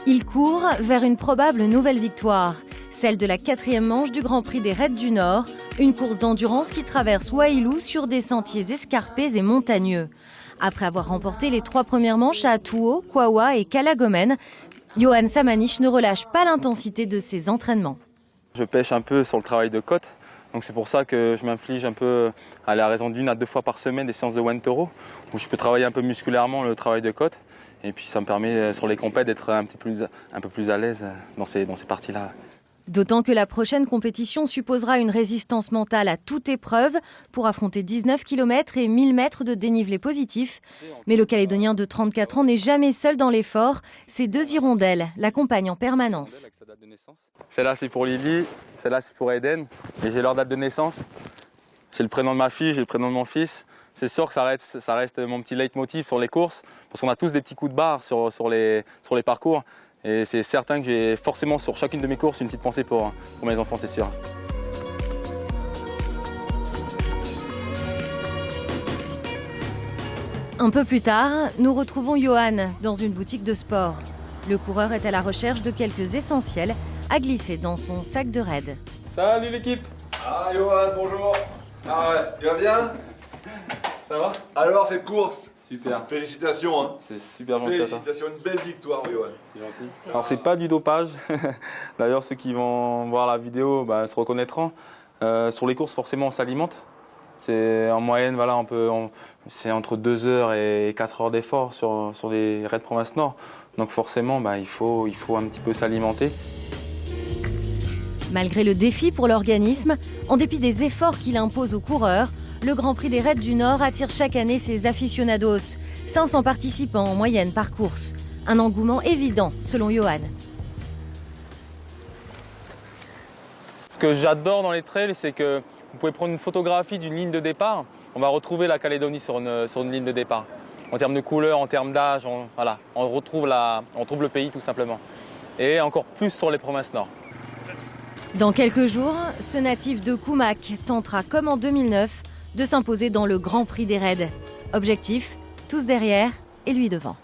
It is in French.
Il court vers une probable nouvelle victoire, celle de la 4e manche du Grand Prix des Raids du Nord, une course d'endurance qui traverse Waialou sur des sentiers escarpés et montagneux. Après avoir remporté les 3 premières manches à Tuo, Kawa et Kalagomen, Yohan Samanich ne relâche pas l'intensité de ses entraînements. Je pêche un peu sur le travail de côte, donc c'est pour ça que je m'inflige un peu à la raison d'1 à 2 fois par semaine des séances de One Toro, où je peux travailler un peu musculairement le travail de côte. Et puis ça me permet sur les compètes d'être un peu plus à l'aise dans ces parties-là. D'autant que la prochaine compétition supposera une résistance mentale à toute épreuve pour affronter 19 km et 1000 mètres de dénivelé positif. Mais le Calédonien de 34 ans n'est jamais seul dans l'effort. Ses 2 hirondelles l'accompagnent en permanence. Celle-là c'est pour Lily, celle-là c'est pour Eden. Et j'ai leur date de naissance. J'ai le prénom de ma fille, j'ai le prénom de mon fils. C'est sûr que ça reste mon petit leitmotiv sur les courses, parce qu'on a tous des petits coups de barre sur les parcours. Et c'est certain que j'ai forcément sur chacune de mes courses une petite pensée pour mes enfants, c'est sûr. Un peu plus tard, nous retrouvons Yohan dans une boutique de sport. Le coureur est à la recherche de quelques essentiels à glisser dans son sac de raid. Salut l'équipe! Ah Yohan, bonjour! Ah ouais, tu vas bien? Ça va? Alors cette course? Super. Félicitations hein. C'est super gentil. Félicitations, une belle victoire Yohan. C'est gentil. Alors c'est pas du dopage. D'ailleurs ceux qui vont voir la vidéo se reconnaîtront. Sur les courses forcément on s'alimente. C'est en moyenne voilà, c'est entre 2 heures et 4 heures d'effort sur les raids Province Nord. Donc forcément il faut un petit peu s'alimenter. Malgré le défi pour l'organisme, en dépit des efforts qu'il impose aux coureurs, le Grand Prix des Raids du Nord attire chaque année ses aficionados. 500 participants en moyenne par course. Un engouement évident, selon Yohan. Ce que j'adore dans les trails, c'est que vous pouvez prendre une photographie d'une ligne de départ. On va retrouver la Calédonie sur une ligne de départ. En termes de couleur, en termes d'âge, on retrouve le pays tout simplement. Et encore plus sur les provinces Nord. Dans quelques jours, ce natif de Koumak tentera, comme en 2009, de s'imposer dans le Grand Prix des Raids. Objectif, tous derrière et lui devant.